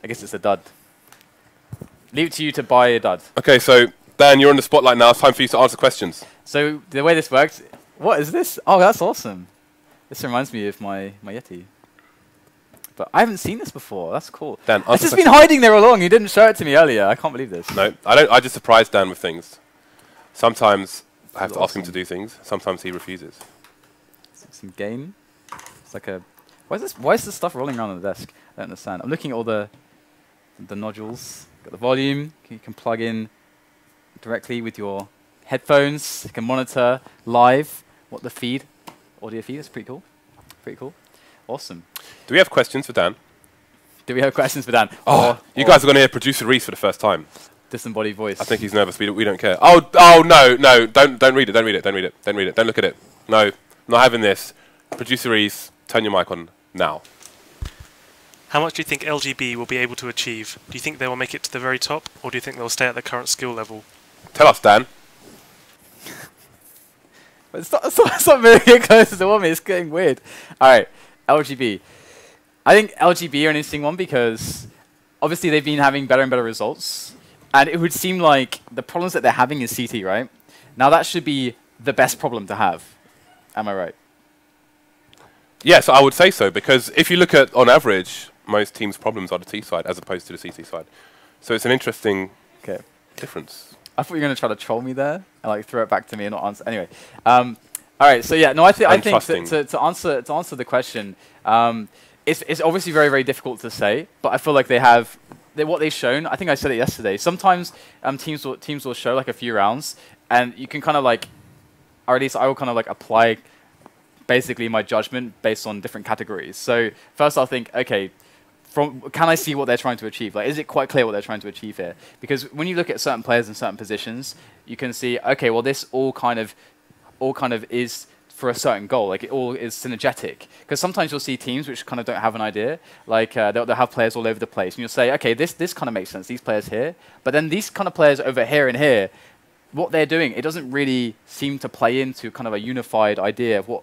I guess it's a dud. Leave it to you to buy a dud. Okay, so Dan, you're on the spotlight now. It's time for you to answer questions. So the way this works, what is this? Oh, that's awesome. This reminds me of my Yeti. But I haven't seen this before. That's cool. Dan, it's just been hiding there all along. You didn't show it to me earlier. I can't believe this. No, I don't. I just surprise Dan with things. Sometimes I have to ask him to do things. Sometimes he refuses. Some game. It's like a. Why is this stuff rolling around on the desk? I don't understand. I'm looking at all the nodules. Got the volume. You can plug in directly with your headphones. You can monitor live what the feed, audio feed. Is pretty cool. Pretty cool. Awesome. Do we have questions for Dan? Do we have questions for Dan? Oh, you guys are going to hear producer Reese for the first time. Disembodied voice. I think he's nervous. We don't care. Oh no! Don't read it. Don't read it. Don't read it. Don't read it. Don't look at it. No, I'm not having this. Producer Reese, turn your mic on now. How much do you think LGB will be able to achieve? Do you think they will make it to the very top, or do you think they'll stay at their current skill level? Tell us, Dan. It's not very close to the woman. It's getting weird. All right, LGB. I think LGB are an interesting one because obviously they've been having better and better results, and it would seem like the problems that they're having is CT, right? Now that should be the best problem to have. Am I right? Yes, I would say so, because if you look at, on average, most teams' problems are the T side as opposed to the CT side. So it's an interesting difference. I thought you were going to try to troll me there and like throw it back to me and not answer. Anyway, all right. So yeah, no, I think to answer the question, it's obviously very, very difficult to say, but I feel like what they've shown. I think I said it yesterday. Sometimes teams will show like a few rounds, and you can kind of like, or at least I will kind of like apply basically my judgment based on different categories. So first I'll think, okay, can I see what they're trying to achieve? Like, is it quite clear what they're trying to achieve here? Because when you look at certain players in certain positions, you can see, okay, well, this all kind of is for a certain goal. Like, it all is synergetic. Because sometimes you'll see teams which kind of don't have an idea. Like, they'll have players all over the place. And you'll say, okay, this kind of makes sense, these players here. But then these kind of players over here and here, what they're doing, it doesn't really seem to play into kind of a unified idea of what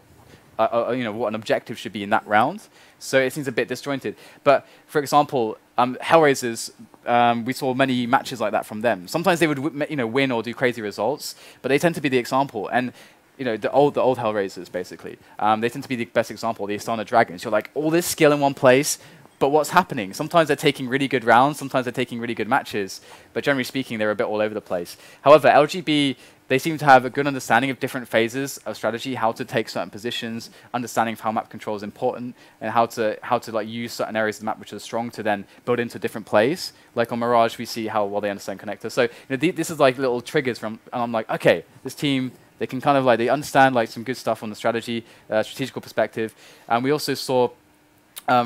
what an objective should be in that round. So it seems a bit disjointed. But for example, Hellraisers, we saw many matches like that from them. Sometimes they would win or do crazy results, but they tend to be the example. And the old Hellraisers basically, they tend to be the best example. The Astana Dragons. You're like all this skill in one place, but what's happening? Sometimes they're taking really good rounds, sometimes they're taking really good matches, but generally speaking, they're a bit all over the place. However, LGB, they seem to have a good understanding of different phases of strategy, how to take certain positions, understanding of how map control is important, and how to like use certain areas of the map which are strong to then build into different plays. Like on Mirage, we see how well they understand connector. So this is like little triggers from, and I'm like, okay, this team, they can kind of like, they understand like some good stuff on the strategy, strategical perspective. And we also saw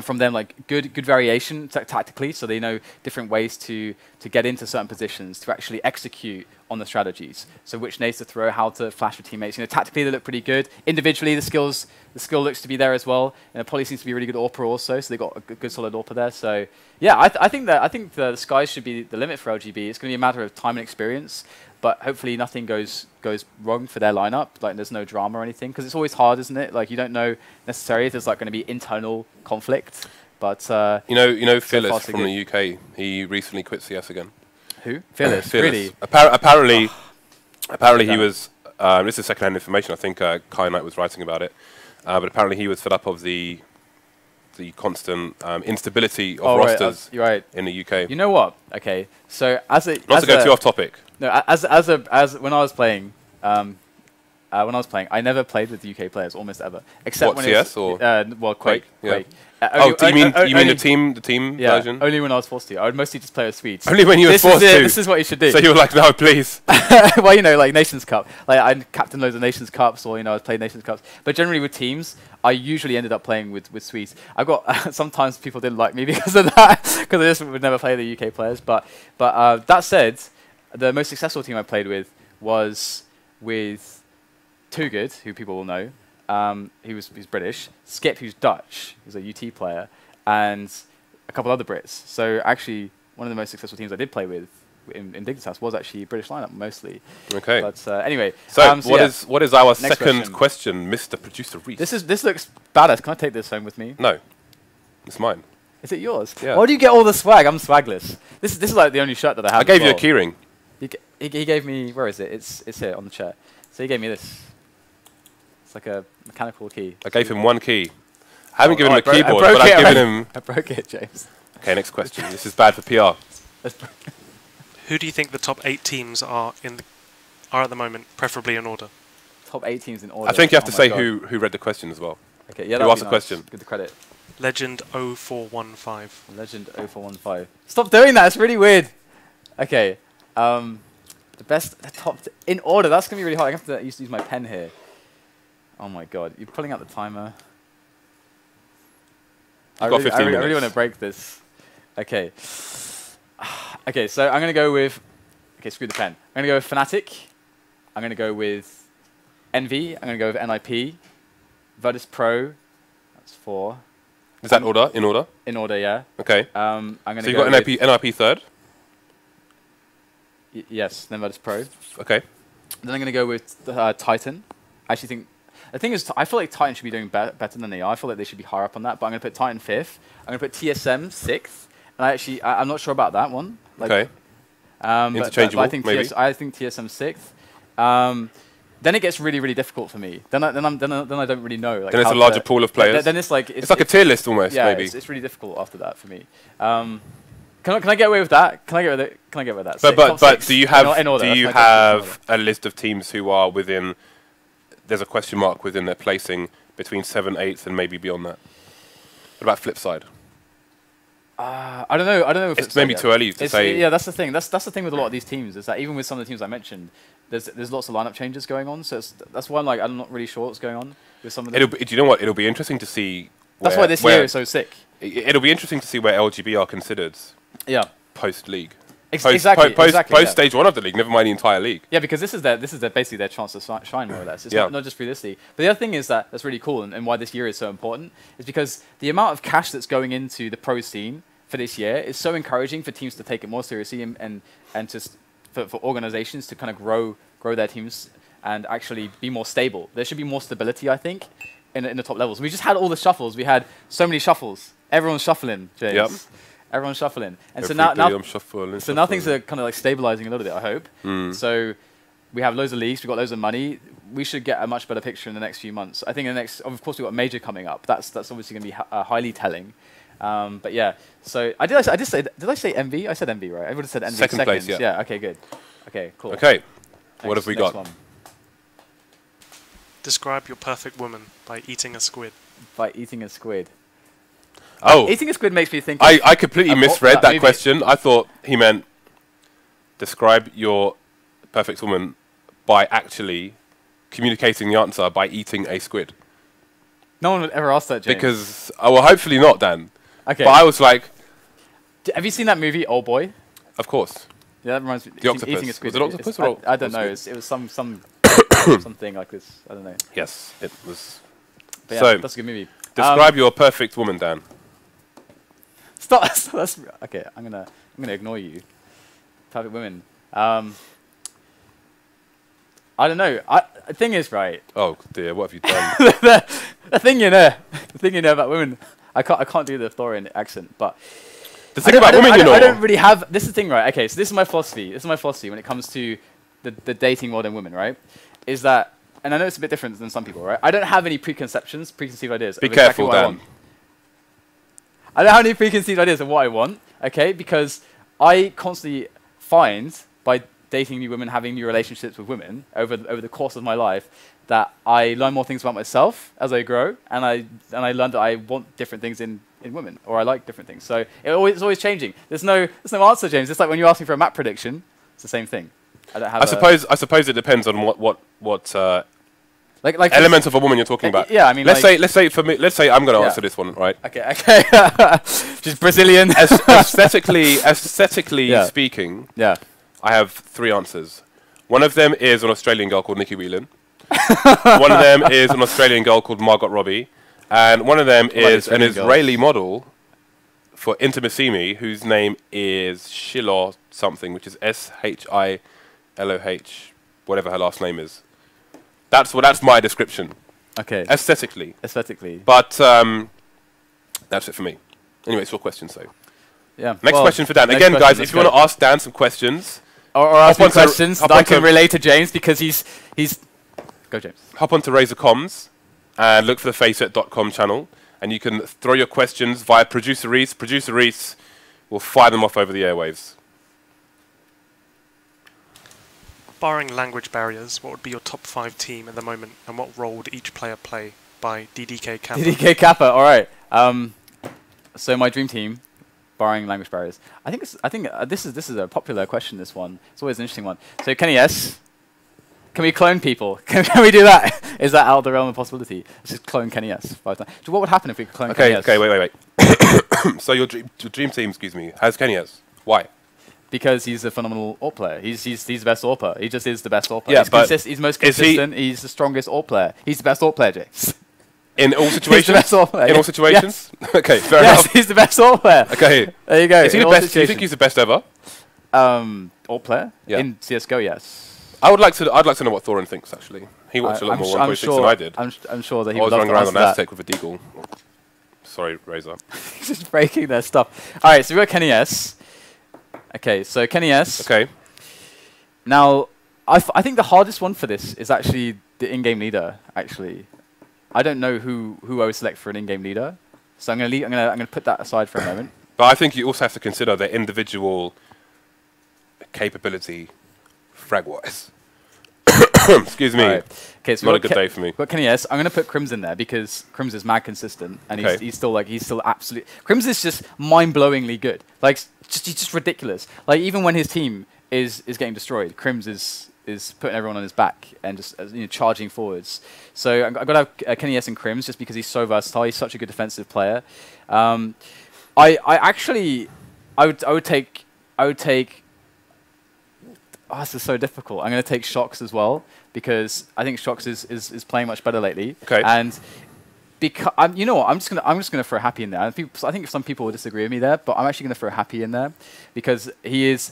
from them like good variation tactically, so they know different ways to get into certain positions, to actually execute on the strategies. So which nades to throw, how to flash with teammates. Tactically they look pretty good. Individually the skill looks to be there as well. Poly seems to be really good AWPer also, so they got a good solid AWPer there. So yeah, I think the sky should be the limit for LGB. It's going to be a matter of time and experience, but hopefully nothing goes wrong for their lineup. Like there's no drama or anything, because it's always hard, isn't it? Like you don't know necessarily if there's like going to be internal conflict. But Fearless from the UK, he recently quit CS again. Who? Fearless. Really? Apparently he was. This is secondhand information. I think Kai Knight was writing about it, but apparently he was fed up of the constant instability of rosters in the UK. You know what? Okay, so not to go too off topic. No, as when I was playing, I never played with UK players almost ever, except when CS or Quake. Yeah. Quake. Do you mean the team version? Only when I was forced to. I would mostly just play with Swedes. Only when you were forced to. This is what you should do. So you were like, no, please. Well, like Nations Cup. Like I captained loads of Nations Cups, or I played Nations Cups. But generally with teams, I usually ended up playing with Swedes. I got sometimes people didn't like me because of that, because I just would never play the UK players. But that said, the most successful team I played with was with Too Good, who people will know. He's British. Skip, who's Dutch, who's a UT player, and a couple other Brits. So actually, one of the most successful teams I did play with in Dignitas House was actually British lineup mostly. Okay. But anyway. So what is our second question, Mr. Producer Reese? This looks badass. Can I take this home with me? No, it's mine. Is it yours? Yeah. Why do you get all the swag? I'm swagless. This is like the only shirt that I have. I gave you a keyring. He gave me, where is it? It's here on the chair. So he gave me this. It's like a mechanical key. I gave him one key. I haven't given him a keyboard, but I've given him... I broke it, James. Okay, next question. This is bad for PR. Who do you think the top 8 teams are at the moment, preferably in order? Top 8 teams in order. I think you have to say who read the question as well. Okay, yeah, who asked the question? Give the credit. Legend 0415. Legend 0415. Stop doing that. It's really weird. Okay. The top in order. That's gonna be really hard. I have to use my pen here. Oh my god, you're pulling out the timer. I really want to break this. Okay. Okay, so I'm gonna go with. Okay, screw the pen. I'm gonna go with Fnatic. I'm gonna go with Envy. I'm gonna go with NIP. Virtus Pro. That's 4. Is that order? In order? In order, yeah. Okay. I'm gonna. So you got NIP third. Yes, then Virtus Pro. Okay. Then I'm going to go with Titan. I actually think... The thing is, I feel like Titan should be doing better than they are. I feel like they should be higher up on that, but I'm going to put Titan 5th. I'm going to put TSM 6th. And I'm not sure about that one. Like, okay. Interchangeable, but I think maybe? I think TSM 6th. Then it gets really, really difficult for me. Then I don't really know. Like, then it's a larger pool of players? Then it's like... It's like a tier list almost, yeah, maybe. It's really difficult after that for me. Can I get away with that? Can I get with that? But do you have a list of teams who are within? There's a question mark within their placing between 7th, 8th, and maybe beyond that. What about flip side? I don't know. If it's maybe too early to say. Yeah, that's the thing. That's the thing with a lot of these teams is that even with some of the teams I mentioned, there's lots of lineup changes going on. So that's why I'm not really sure what's going on with some of them. Do you know what? It'll be interesting to see. That's why this year is so sick. It'll be interesting to see where LGB are considered. Yeah. Post league. Exactly. Post stage 1 of the league, never mind the entire league. Yeah, because this is basically their chance to shine more or less. It's not just through this league. But the other thing is that's really cool and why this year is so important is because the amount of cash that's going into the pro scene for this year is so encouraging for teams to take it more seriously and just for organizations to kind of grow their teams and actually be more stable. There should be more stability, I think, in the top levels. We just had all the shuffles. We had so many shuffles. Everyone's shuffling, James. Yep. Everyone's shuffling. And so now things are kind of like stabilizing a little bit, I hope. So we have loads of leagues, we've got loads of money. We should get a much better picture in the next few months. I think of course we've got a major coming up. That's obviously going to be highly telling. But yeah, so did I say Envy? I said Envy, right? I would have said Envy. Second place, yeah. Yeah, okay, good. Okay, cool. Okay, what have we got? One. Describe your perfect woman by eating a squid. By eating a squid. Oh. Eating a squid makes me think... I completely misread that question. I thought he meant describe your perfect woman by actually communicating the answer by eating a squid. No one would ever ask that, James. Because, well, hopefully not, Dan. Okay. But I was like... Have you seen that movie, Old Boy? Of course. Yeah, that reminds me. The octopus. Eating a squid. Was it octopus or I don't know. It was some something like this. I don't know. Yes, it was. But yeah, that's a good movie. Describe your perfect woman, Dan. Stop. That's okay. I'm gonna ignore you. Perfect women. I don't know. The thing is, right. Oh dear, what have you done? the thing you know about women. I can't do the Thorian accent, but the thing about women, I don't really have. This is the thing, right? Okay, so this is my philosophy. This is my philosophy when it comes to the dating world and women, right? Is that, and I know it's a bit different than some people, right? I don't have any preconceived ideas. Be careful, Dan. I don't have any preconceived ideas of what I want, okay? Because I constantly find, by dating new women, having new relationships with women over the course of my life, that I learn more things about myself as I grow, and I learn that I want different things in women, or I like different things. So it's always changing. There's no answer, James. It's like when you ask me for a map prediction, it's the same thing. I don't have. I suppose it depends on what like elements of a woman you're talking about. Yeah, I mean, let's say I'm going to answer this one, right? Okay. She's Brazilian. Aesthetically speaking, yeah, I have 3 answers. One of them is an Australian girl called Nikki Whelan. One of them is an Australian girl called Margot Robbie, and one of them is an Israeli model for Intimissimi, whose name is Shiloh something, which is Shiloh, whatever her last name is. That's my description. Okay. Aesthetically. Aesthetically. But that's it for me. Anyway, it's your question, so. Yeah. Next question for Dan. Again, guys, if you want to ask Dan some questions. Or ask me questions that I can relate to James because he's... Go, James. Hop onto Razer Comms and look for the faceit.com channel. And you can throw your questions via Producer Reese. Producer Reese will fire them off over the airwaves. Barring language barriers, what would be your top 5 team at the moment, and what role would each player play by DDK Kappa? DDK Kappa, all right. So my dream team, barring language barriers. I think this is a popular question. This one, it's always an interesting one. So Kenny S, can we clone people? Can we do that? Is that out of the realm of possibility? Let's just clone Kenny S 5 times. So what would happen if we could clone Kenny S? Okay, wait. So your dream team, excuse me, has Kenny S. Why? Because he's a phenomenal AWP player. He's the best AWP player. He just is the best AWP player. Yeah, he's most consistent. He's the strongest AWP player. He's the best AWP player, James. In all situations? He's the best AWP player. In all situations? Yes. Okay, fair enough. Yes, he's the best AWP player. Okay. There you go. Is he the best? Do you think he's the best ever? AWP player? Yeah. In CSGO, yes. I'd like to know what Thorin thinks, actually. He watched a lot more 1.6 than I did. I'm sure that he would love to running around on that. Aztec with a deagle. Sorry, Razer. He's just breaking their stuff. All right, so we've got Kenny S. Okay, so Kenny S. Okay. Now, I think the hardest one for this is actually the in-game leader. Actually, I don't know who I would select for an in-game leader, so I'm gonna put that aside for a moment. But I think you also have to consider their individual capability, frag-wise. Excuse me. Right. Okay, so not a good day for me. But Kenny S, I'm gonna put Crims in there because Crims is mad consistent, and he's still absolute. Crims is just mind-blowingly good. Like he's just ridiculous. Like even when his team is getting destroyed, Crims is putting everyone on his back and just charging forwards. So I've got to have Kenny S and Crims just because he's so versatile. He's such a good defensive player. I would take. Oh, this is so difficult. I'm going to take Shox as well because I think Shox is playing much better lately. Okay. And because you know what, I'm just gonna throw Happy in there. I think some people will disagree with me there, but I'm actually going to throw Happy in there because he is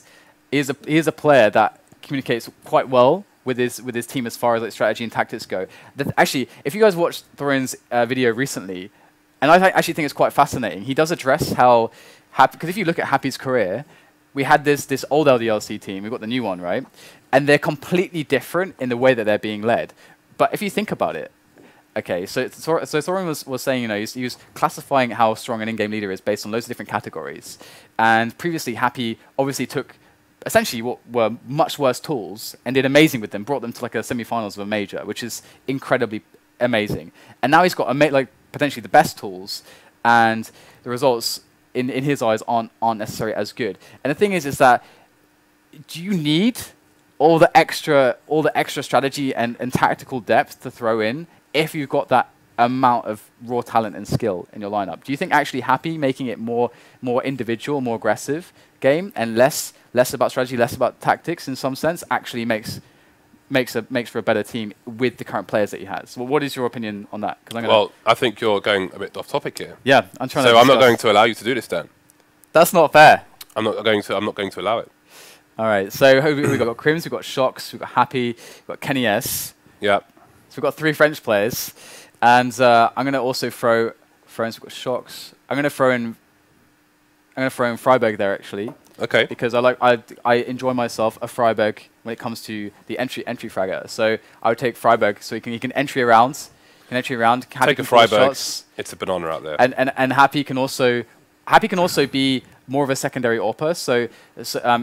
a player that communicates quite well with his team as far as like strategy and tactics go. Actually, if you guys watched Thorin's video recently, and I actually think it's quite fascinating. He does address how Happy, because if you look at Happy's career, we had this old LDLC team, we've got the new one, right? And they're completely different in the way that they're being led. But if you think about it, okay, so Thorin was saying, he was classifying how strong an in-game leader is based on loads of different categories. And previously, Happy obviously took essentially what were much worse tools and did amazing with them, brought them to like a semi-finals of a major, which is incredibly amazing. And now he's got potentially the best tools, and the results in his eyes aren't necessarily as good. And the thing is that do you need all the extra strategy and tactical depth to throw in if you've got that amount of raw talent and skill in your lineup? Do you think actually Happy making it more individual, more aggressive game and less about strategy, less about tactics in some sense actually makes for a better team with the current players that he has? Well, what is your opinion on that? Well, I think you're going a bit off topic here. Yeah, I'm trying to. So I'm not going to allow you to do this, Dan. That's not fair. I'm not going to allow it. All right. So we've got Crims, we've got Shox, we've got Happy, we've got Kenny S. Yeah. So we've got 3 French players, and I'm going to also throw in. We've got Shox. I'm going to throw in Freiberg there actually. Okay. Because I enjoy myself a Freiberg when it comes to the entry fragger. So I would take Freiberg so he can entry around. Take a Freiberg. It's a banana out there. And Happy can also be more of a secondary AWPer. So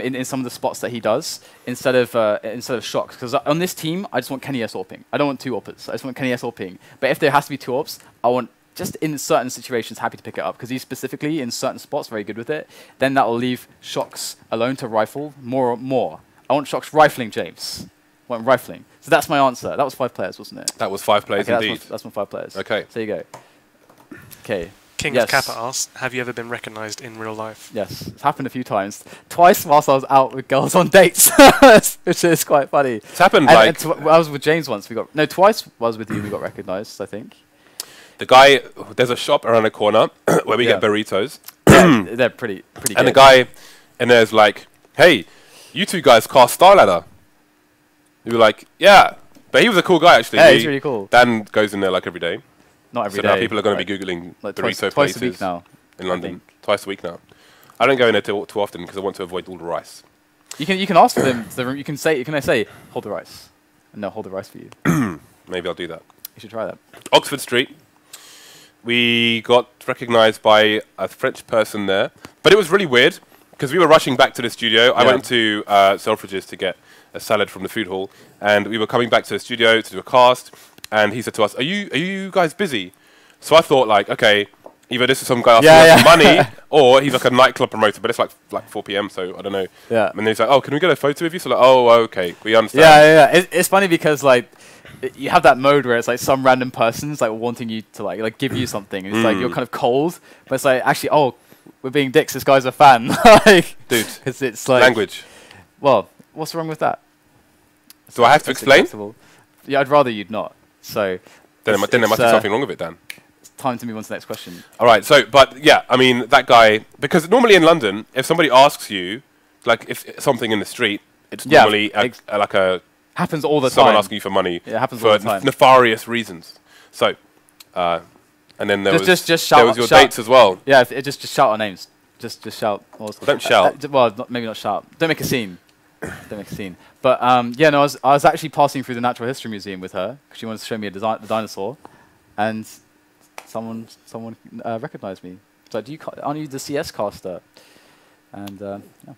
in some of the spots that he does instead of Shox. Because on this team I just want Kenny S AWPing. I don't want 2 AWPers. I just want Kenny S AWPing. But if there has to be 2 AWPs, I want just in certain situations Happy to pick it up because he's specifically in certain spots very good with it. Then that will leave Shox alone to rifle more. I want Shox rifling James. I want rifling. So that's my answer. That was 5 players, wasn't it? That was 5 players indeed. That's my 5 players. Okay. So there you go. Okay. King of Kappa asks, have you ever been recognized in real life? Yes, it's happened a few times. Twice whilst I was out with girls on dates, which is quite funny. It's happened I was with James once. Twice I was with you, we got recognized, I think. The guy, there's a shop around the corner where we get burritos. Yeah, they're pretty good. And the guy in there's like, hey, you 2 guys cast Starladder. We were like, yeah. But he was a cool guy, actually. Yeah, he's really cool. Dan goes in there like every day. Not every day. So now people are going to be Googling like burrito twice a places week now, in London. twice a week now. I don't go in there too often because I want to avoid all the rice. You can ask them. You can say hold the rice, and they'll hold the rice for you. Maybe I'll do that. You should try that. Oxford Street. We got recognised by a French person there, but it was really weird because we were rushing back to the studio. I went to Selfridges to get a salad from the food hall, and we were coming back to the studio to do a cast. And he said to us, "Are you guys busy?" So I thought, like, okay, either this is some guy asking for money, or he's like a nightclub promoter. But it's like 4 p.m., so I don't know. Yeah. And then he's like, "Oh, can we get a photo of you?" So like, "Oh, okay, we understand." Yeah. It's funny because like you have that mode where it's like some random person's like wanting you to like give you something, and it's like you're kind of cold, but it's like actually, oh, we're being dicks. This guy's a fan, like, dude. Because it's like language. Well, what's wrong with that? Do I have to explain? Acceptable. Yeah, I'd rather you'd not. So then there must be something wrong with it, Dan. It's time to move on to the next question. All right. So, but yeah, I mean that guy, because normally in London, if somebody asks you, like if something in the street, it's normally like a happens all the someone time. asking you for money. It happens for all the time. Nefarious reasons. So, and then there was shout there was your dates as well. Yeah, just shout our names. Just shout. Don't shout. Well, maybe not shout. Don't make a scene. Don't make a scene. But yeah, no, I was actually passing through the Natural History Museum with her because she wanted to show me the dinosaur, and someone recognized me. It's like, aren't you the CS caster? And yeah,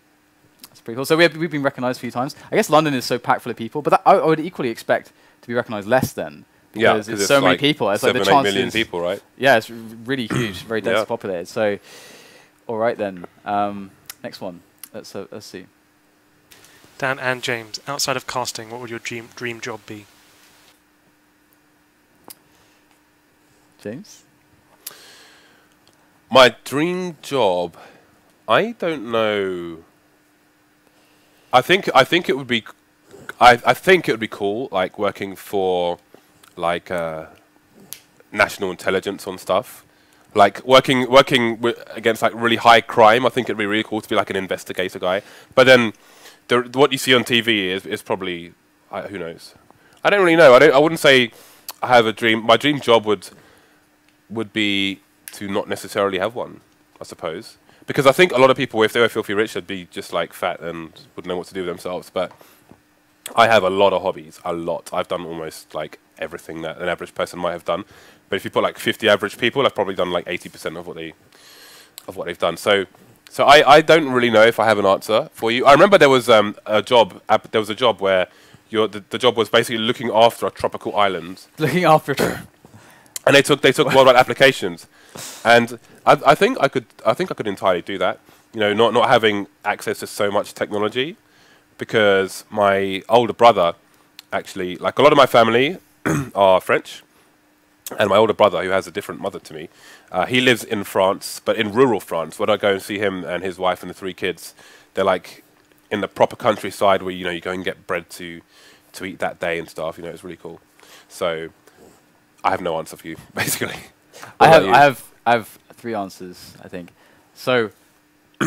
that's pretty cool. So we've been recognized a few times. I guess London is so packed full of people, but I would equally expect to be recognized less then. Because it's so many people. It's like the 7-8 million people, right? Yeah, it's really huge, very densely populated. So, all right then. Next one. Let's see. Dan and James, outside of casting, what would your dream job be? James? My dream job, I don't know. I think it would be, I think it would be cool, like working for, like national intelligence on stuff, like working against like really high crime. I think it'd be really cool to be like an investigator guy. But then, what you see on TV is probably who knows. I don't really know. I wouldn't say I have a dream. My dream job would be to not necessarily have one, I suppose. Because I think a lot of people, if they were filthy rich, they'd be just like fat and wouldn't know what to do with themselves. But I have a lot of hobbies, a lot. I've done almost like everything that an average person might have done. But if you put like 50 average people, I've probably done like 80% of what they've done. So I don't really know if I have an answer for you. I remember there was a job. There was a job where the job was basically looking after a tropical island. Looking after it. And they took worldwide applications, and I think I could entirely do that. You know, not having access to so much technology, because my older brother, actually, like a lot of my family are French, and my older brother, who has a different mother to me, he lives in France, but in rural France. When I go and see him and his wife and the 3 kids, they're like in the proper countryside where you go and get bread to eat that day and stuff. You know, it's really cool. So I have no answer for you, basically. I have 3 answers, I think. So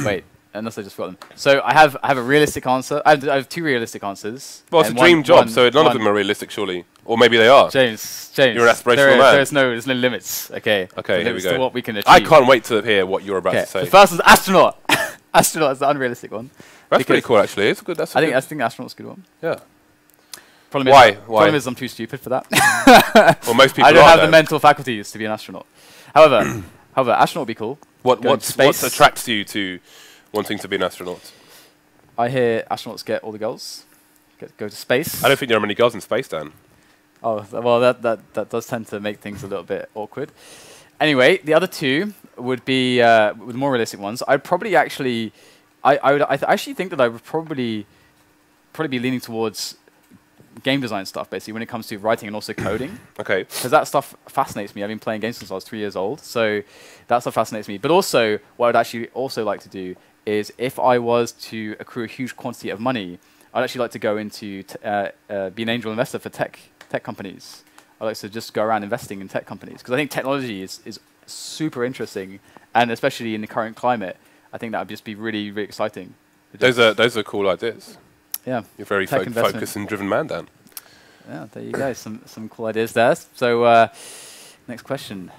wait, unless I just forgot them. So I have a realistic answer. I have 2 realistic answers. Well, it's a dream job, so none of them are realistic, surely. Or maybe they are. James, you're an aspirational man. There's no limits. Okay. Okay, here we go. To what we can achieve. I can't wait to hear what you're about to say. The first one's astronaut. Astronaut is the unrealistic one. That's pretty cool, actually. It's good. I think astronaut's a good one. Yeah. Why? Problem is I'm too stupid for that. Well, most people I don't have the mental faculties to be an astronaut. However, astronaut would be cool. What attracts you to wanting to be an astronaut? I hear astronauts get all the girls. Go to space. I don't think there are many girls in space, Dan. Oh, well, that does tend to make things a little bit awkward. Anyway, the other 2 would be with more realistic ones. I'd probably actually, I actually think that I would probably be leaning towards game design stuff, basically, when it comes to writing and also coding. Okay. Because that stuff fascinates me. I've been playing games since I was 3 years old, so that stuff fascinates me. But also, what I'd actually also like to do is, if I was to accrue a huge quantity of money, I'd actually like to go into be an angel investor for tech companies. I'd like to just go around investing in tech companies, because I think technology is super interesting, and especially in the current climate, I think that would just be really, really exciting. Those are cool ideas. Yeah. You're very focused and driven man, Dan. Yeah, there you go. Some cool ideas there. So, next question.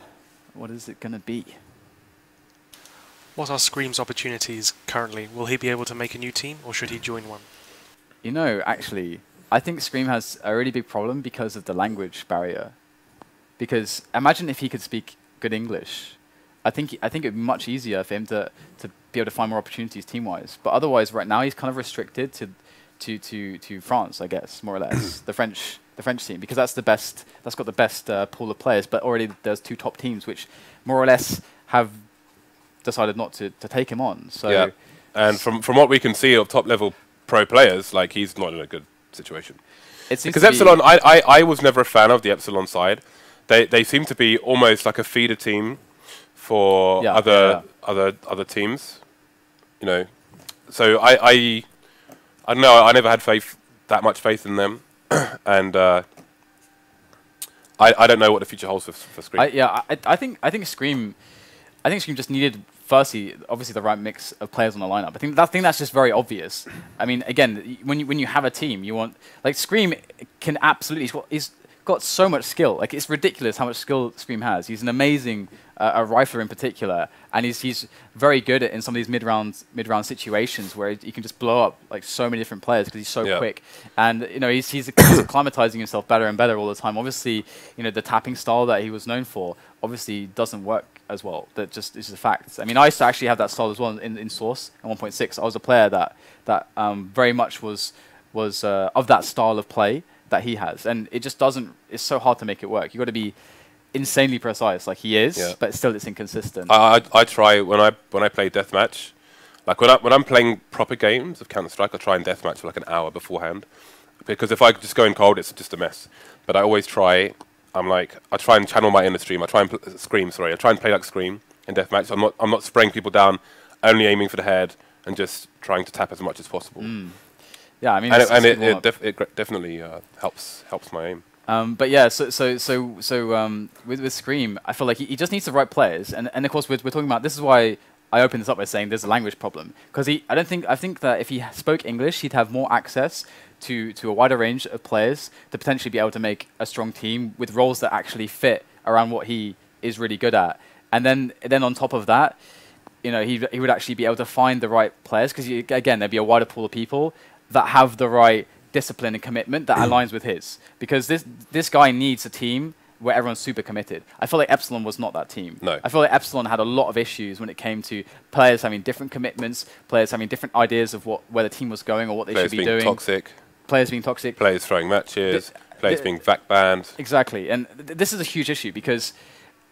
What is it going to be? What are Scream's opportunities currently? Will he be able to make a new team, or should he join one? You know, actually, I think Scream has a really big problem because of the language barrier. Because imagine if he could speak good English. I think it'd be much easier for him to be able to find more opportunities team-wise. But otherwise, right now he's kind of restricted to France, I guess, more or less, the French team, because that's got the best pool of players. But already there's 2 top teams which more or less have decided not to take him on. So yeah, and from what we can see of top level pro players, like, he's not in a good situation. Because Epsilon, I was never a fan of the Epsilon side. They seem to be almost like a feeder team for other teams, you know. So I don't know. I never had that much faith in them, and I don't know what the future holds for Scream. I think Scream just needed, firstly, obviously the right mix of players on the lineup. I think that's just very obvious. I mean, again, when you have a team, you want, like, Scream can absolutely. He's got so much skill. Like, it's ridiculous how much skill Scream has. He's an amazing a rifler in particular, and he's very good in some of these mid-round situations where he can just blow up like so many different players because he's so quick. And you know, he's acclimatizing himself better and better all the time. Obviously, you know, the tapping style that he was known for obviously doesn't work as well. That just is a fact. I mean, I used to actually have that style as well in Source in 1.6. I was a player that very much was of that style of play that he has, and it just doesn't. It's so hard to make it work. You got to be insanely precise, like he is, but still it's inconsistent. I try when I play deathmatch, like when I'm playing proper games of Counter-Strike, I try and deathmatch for like an hour beforehand, because if I just go in cold, it's just a mess. But I always try. I try and channel my inner stream. I try and Scream. Sorry, I try and play like Scream in deathmatch. I'm not spraying people down, only aiming for the head and just trying to tap as much as possible. Yeah, I mean, it definitely helps my aim. But yeah, with Scream, I feel like he just needs the right players, and of course we're talking about, this is why I opened this up by saying there's a language problem, because I think that if he spoke English, he'd have more access to a wider range of players to potentially be able to make a strong team with roles that actually fit around what he is really good at, and then on top of that, you know, he would actually be able to find the right players, because again, there'd be a wider pool of people that have the right discipline and commitment that aligns with his, because this guy needs a team where everyone's super committed. I feel like Epsilon was not that team. No. I feel like Epsilon had a lot of issues when it came to players having different commitments, players having different ideas of where the team was going or what they should be doing. Players being toxic. Players throwing matches. Players being VAC banned. Exactly, and this is a huge issue, because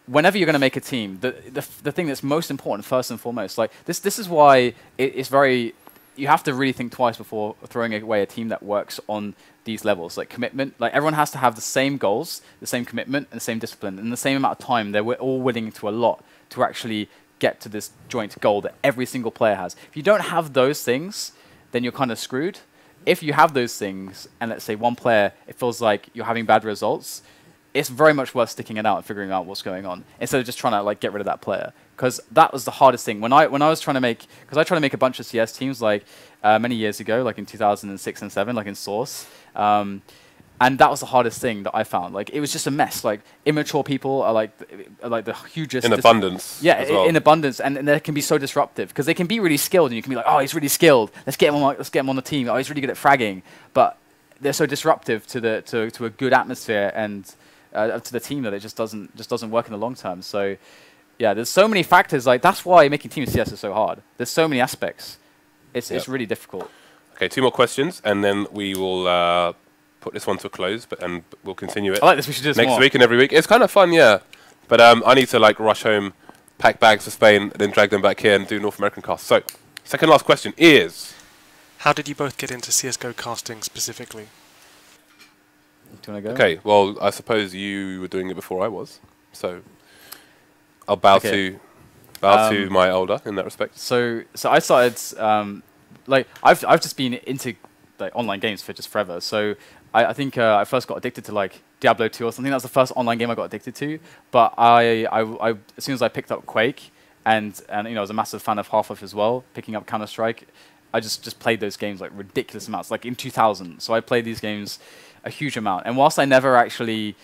whenever you're going to make a team, the thing that's most important, first and foremost, like this is why it's very. You have to really think twice before throwing away a team that works on these levels. Like commitment, like everyone has to have the same goals, the same commitment, and the same discipline, and the same amount of time. They're all willing to allot to actually get to this joint goal that every single player has. If you don't have those things, then you're kind of screwed. If you have those things, and let's say one player, it feels like you're having bad results, it's very much worth sticking it out and figuring out what's going on, instead of just trying to like get rid of that player. Because that was the hardest thing when I was trying to make, because I tried to make a bunch of CS teams like many years ago, like in 2006 and 2007, like in Source, and that was the hardest thing that I found. Like it was just a mess. Like immature people are like the hugest in abundance. Yeah, in abundance, and they can be so disruptive because they can be really skilled, and you can be like, oh, he's really skilled. Let's get him on the team. Oh, he's really good at fragging, but they're so disruptive to a good atmosphere and to the team that it just doesn't work in the long term. So. Yeah, there's so many factors. Like that's why making Team CS is so hard. There's so many aspects. It's really difficult. Okay, 2 more questions, and then we will put this one to a close. And we'll continue it. I like this. We should do this next week and every week. It's kind of fun, yeah. But I need to like rush home, pack bags for Spain, and then drag them back here and do North American casts. So, second last question is: how did you both get into CS:GO casting specifically? Do you want to go? Okay, well, I suppose you were doing it before I was, so. I'll bow to my older in that respect. So I started like I've just been into like online games for just forever. So I think I first got addicted to like Diablo 2 or something. That was the first online game I got addicted to. But I as soon as I picked up Quake and you know I was a massive fan of Half-Life as well, picking up Counter-Strike, I just played those games like ridiculous amounts, like in 2000. So I played these games a huge amount. And whilst I never actually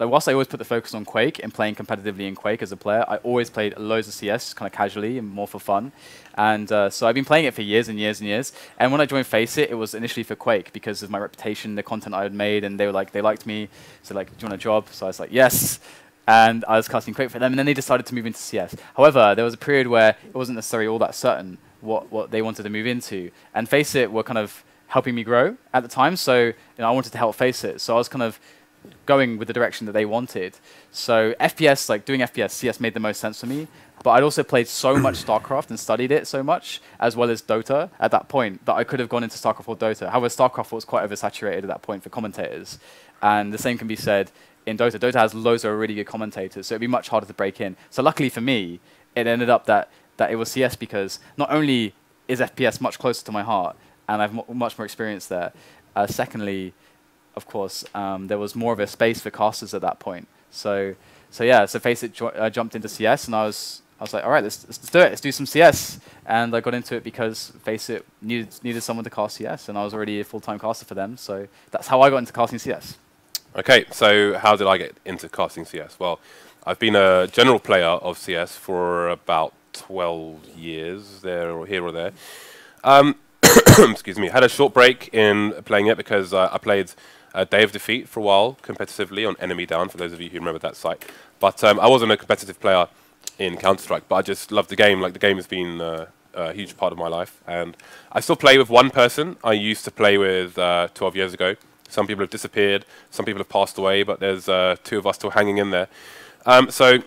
whilst I always put the focus on Quake and playing competitively in Quake as a player, I always played loads of CS kind of casually and more for fun. And so I've been playing it for years and years and years. And when I joined FACEIT, it was initially for Quake because of my reputation, the content I had made, and they liked me. So like, do you want a job? So I was like, yes. And I was casting Quake for them, and then they decided to move into CS. However, there was a period where it wasn't necessarily all that certain what they wanted to move into. And FACEIT were kind of helping me grow at the time, so I wanted to help FACEIT. So I was kind of going with the direction that they wanted. So FPS, like doing FPS, CS made the most sense for me. But I'd also played so much StarCraft and studied it so much, as well as Dota at that point, that I could have gone into StarCraft or Dota. However, StarCraft was quite oversaturated at that point for commentators. And the same can be said in Dota. Dota has loads of really good commentators, so it'd be much harder to break in. So luckily for me, it ended up that it was CS because not only is FPS much closer to my heart, and I have much more experience there, secondly, of course, there was more of a space for casters at that point. So FACEIT jumped into CS, and I was like, all right, let's do it. Let's do some CS. And I got into it because FACEIT needed someone to cast CS, and I was already a full-time caster for them. So that's how I got into casting CS. Okay, so how did I get into casting CS? Well, I've been a general player of CS for about 12 years, here or there. Excuse me. Had a short break in playing it because I played Day of Defeat for a while competitively on Enemy Down, for those of you who remember that site. But I wasn't a competitive player in Counter-Strike, but I just loved the game. Like, the game has been a huge part of my life. And I still play with one person I used to play with 12 years ago. Some people have disappeared, some people have passed away, but there's two of us still hanging in there. So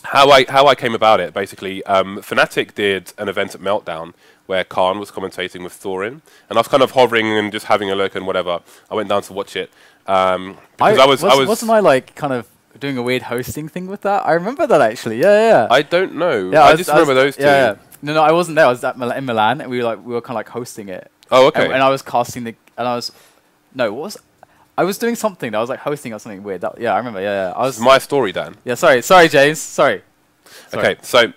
how I came about it, basically, Fnatic did an event at Meltdown where Khan was commentating with Thorin, and I was kind of hovering and just having a look and whatever. I went down to watch it because wasn't I like kind of doing a weird hosting thing with that? I remember that actually. Yeah. I don't know. Yeah, I just remember those two. Yeah. No, I wasn't there. I was in Milan, and we were kind of like hosting it. Oh, okay. And I was casting I was doing something. I was like hosting or something weird. Yeah, I remember. Yeah. I was. My story, Dan. Yeah. Sorry, James. Sorry. Okay, so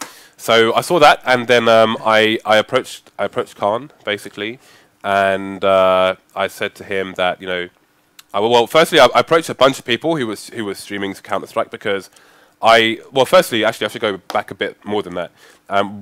I saw that, and then I approached Khan basically, and I said to him that firstly I approached a bunch of people who was streaming Counter-Strike because firstly actually I should go back a bit more than that.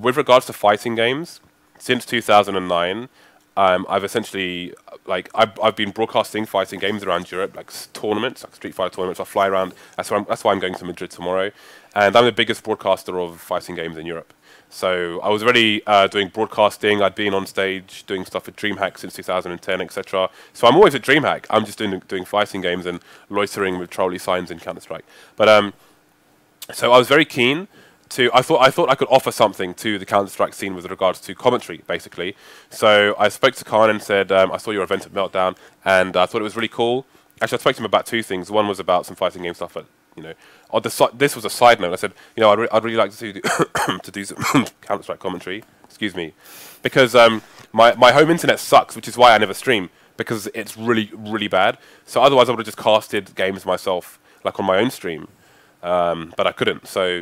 With regards to fighting games, since 2009. I've essentially, I've been broadcasting fighting games around Europe, like tournaments, like Street Fighter tournaments. I fly around. That's why I'm going to Madrid tomorrow, and I'm the biggest broadcaster of fighting games in Europe. So I was already doing broadcasting. I'd been on stage doing stuff at DreamHack since 2010, etc. So I'm always at DreamHack. I'm just doing fighting games and loitering with trolley signs in Counter-Strike. But so I was very keen. I thought I could offer something to the Counter-Strike scene with regards to commentary, basically. So I spoke to Khan and said, I saw your event at Meltdown, and I thought it was really cool. Actually, I spoke to him about two things. One was about some fighting game stuff, but this was a side note. I said, I'd really like to do to do some Counter-Strike commentary. Excuse me, because my home internet sucks, which is why I never stream, because it's really, really bad. So otherwise, I would have just casted games myself, like on my own stream, but I couldn't. So.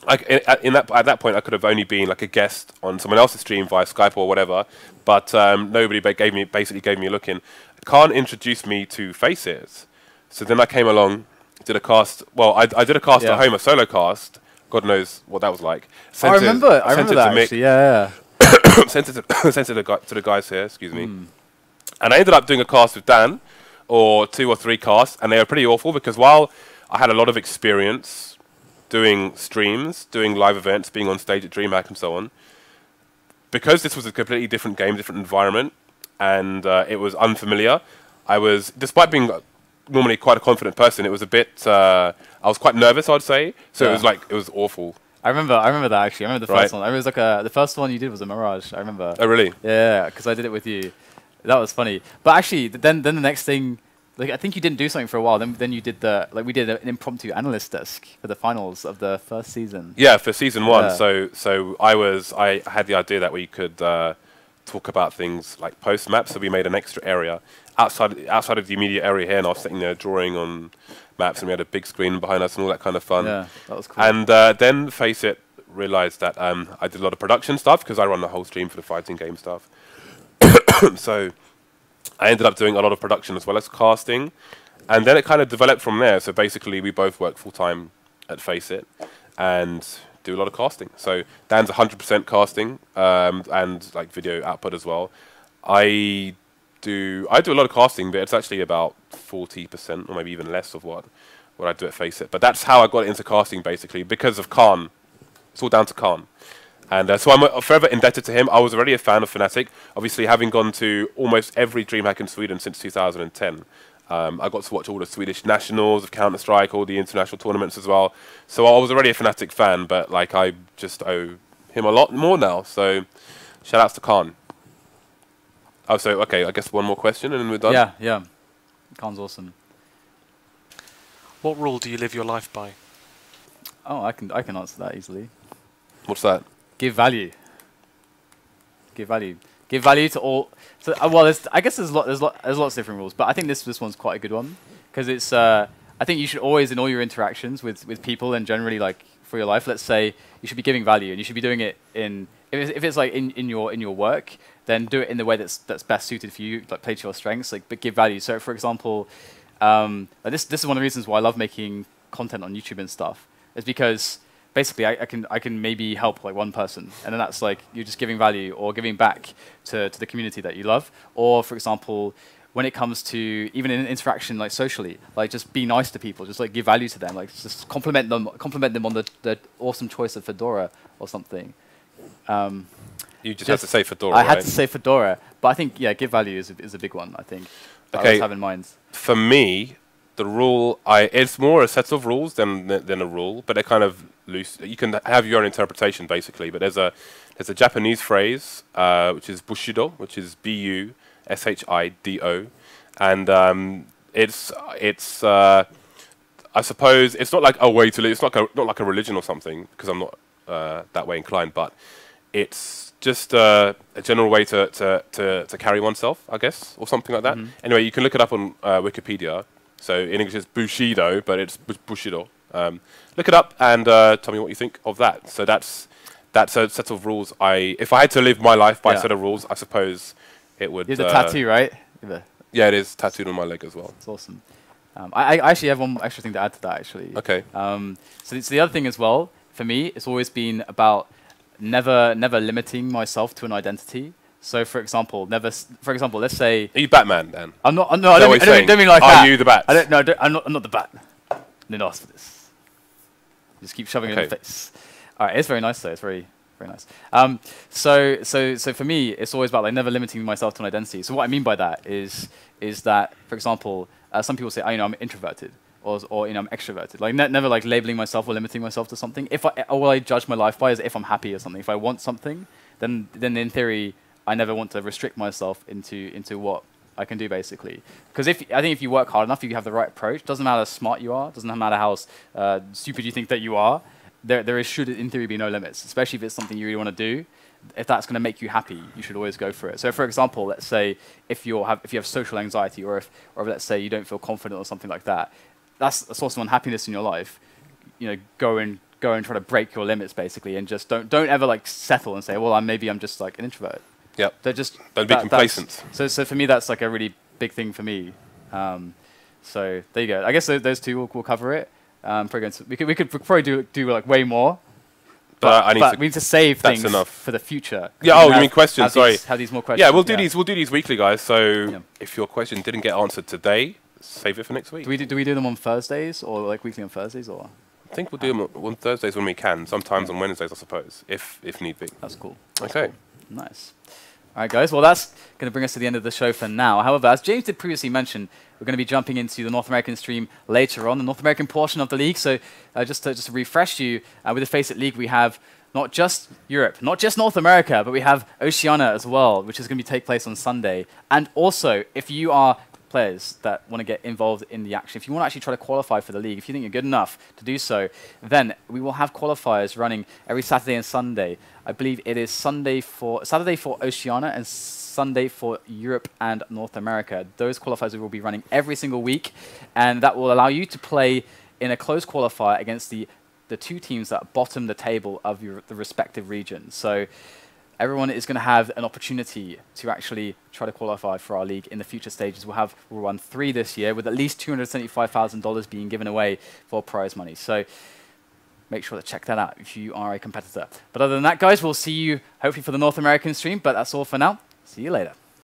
At that point, I could have only been like a guest on someone else's stream via Skype or whatever, but nobody basically gave me a look in. Khan introduced me to FACEIT, so then I came along, did a cast. Well, I did a cast at home, a solo cast. God knows what that was like. I remember that actually. Yeah. Sent it to the guys here. Excuse me. And I ended up doing a cast with Dan, or 2 or 3 casts, and they were pretty awful because while I had a lot of experience doing streams, doing live events, being on stage at DreamHack and so on, because this was a completely different game, different environment, and it was unfamiliar, despite being normally quite a confident person, it was a bit, I was quite nervous, I'd say, so it was awful. I remember that actually. I remember the first one. I remember it was the first one you did was a Mirage, I remember. Oh, really? Yeah, because I did it with you. That was funny. But actually, then the next thing, I think you didn't do something for a while. Then you did we did an impromptu analyst desk for the finals of the first season. Yeah, for season 1. Yeah. So I had the idea that we could talk about things like post maps. So we made an extra area outside of the immediate area here, and I was sitting there drawing on maps, and we had a big screen behind us and all that kind of fun. Yeah, that was cool. And then FACEIT realized that I did a lot of production stuff because I run the whole stream for the fighting game stuff. So I ended up doing a lot of production as well as casting, And then it kind of developed from there. So basically, we both work full-time at FACEIT and do a lot of casting. So Dan's 100% casting and like video output as well. I do a lot of casting, but it's actually about 40% or maybe even less of what I do at FACEIT. But that's how I got into casting, basically, because of Khan. It's all down to Khan. And so I'm forever indebted to him. I was already a fan of Fnatic, obviously having gone to almost every DreamHack in Sweden since 2010. I got to watch all the Swedish nationals of Counter-Strike, all the international tournaments as well. So I was already a Fnatic fan, but like I just owe him a lot more now. So shout outs to Khan. Oh, so okay, I guess one more question and then we're done. Yeah, yeah. Khan's awesome. What rule do you live your life by? Oh, I can answer that easily. What's that? Give value. Give value. Give value to all. So, well, I guess there's lots of different rules, but I think this one's quite a good one because it's. I think you should always, in all your interactions with people and generally like for your life, let's say you should be giving value and you should be doing it in. If it's like in your work, then do it in the way that's best suited for you, like play to your strengths, like but give value. So, for example, this is one of the reasons why I love making content on YouTube and stuff. Is because basically I can maybe help like one person, and then that's like you're just giving value or giving back to the community that you love. Or for example, when it comes to even in interaction like socially, like just be nice to people, just like give value to them, like just compliment them on the awesome choice of Fedora or something. You just have to say Fedora. I had to say Fedora, but I think give value is a big one. I think. Okay. I always have in mind. For me, the rule it's more a set of rules than a rule, but they're kind of loose. You can have your own interpretation basically, but there's a Japanese phrase which is bushido, which is BUSHIDO, and it's I suppose it's not like a way to live. It's not like a religion or something because I'm not that way inclined, but it's just a general way to carry oneself, I guess, or something like that. Mm-hmm. Anyway, you can look it up on Wikipedia. So in English it's Bushido, but it's Bushido. Look it up and tell me what you think of that. So that's a set of rules. If I had to live my life by a set of rules, I suppose it would. You have the tattoo, right? Yeah, it is tattooed on my leg as well. It's awesome. I actually have one extra thing to add to that, actually. Okay. So it's the other thing as well, for me, it's always been about never limiting myself to an identity. So, for example, let's say... Are you Batman, then? I'm not. No, I don't mean like that. Are you the Bat? I'm not the Bat. Didn't ask for this. Just keep shoving it in the face. All right, it's very nice though. It's very nice. So for me, it's always about like never limiting myself to an identity. So what I mean by that is that, for example, some people say, I'm introverted, or I'm extroverted. Like never like labeling myself or limiting myself to something. What I judge my life by is if I'm happy or something. If I want something, then in theory, I never want to restrict myself into what I can do, basically. Because I think if you work hard enough, if you have the right approach, doesn't matter how smart you are, doesn't matter how stupid you think that you are, there should, in theory, be no limits, especially if it's something you really want to do. If that's going to make you happy, you should always go for it. So, for example, let's say if you have social anxiety, or let's say you don't feel confident or something like that, that's a source of unhappiness in your life. Go and try to break your limits, basically, and just don't ever like settle and say, well, I'm just like an introvert. Yep. Don't be complacent. So for me, that's like a really big thing for me. So there you go. I guess those two will cover it. We could probably do like way more. But we need to save things for the future. Yeah. Oh, you mean questions? Sorry. Have these more questions. Yeah, we'll do these. We'll do these weekly, guys. So if your question didn't get answered today, save it for next week. Do we do them on Thursdays or like weekly on Thursdays or? I think we'll do them on Thursdays when we can. Sometimes on Wednesdays, I suppose, if need be. That's cool. Okay. Cool. Nice. All right, guys. Well, that's going to bring us to the end of the show for now. However, as James did previously mention, we're going to be jumping into the North American stream later on, the North American portion of the league. So just to refresh you, with the FACEIT League, we have not just Europe, not just North America, but we have Oceania as well, which is going to take place on Sunday. And also, if you are players that want to get involved in the action, if you want to actually try to qualify for the league, if you think you're good enough to do so, then we will have qualifiers running every Saturday and Sunday. I believe it is Saturday for Oceania and Sunday for Europe and North America. Those qualifiers will be running every single week, and that will allow you to play in a closed qualifier against the two teams that bottom the table of the respective regions. So everyone is going to have an opportunity to actually try to qualify for our league in the future stages. We'll run 3 this year with at least $275,000 being given away for prize money. So make sure to check that out if you are a competitor. But other than that, guys, we'll see you hopefully for the North American stream. But that's all for now. See you later.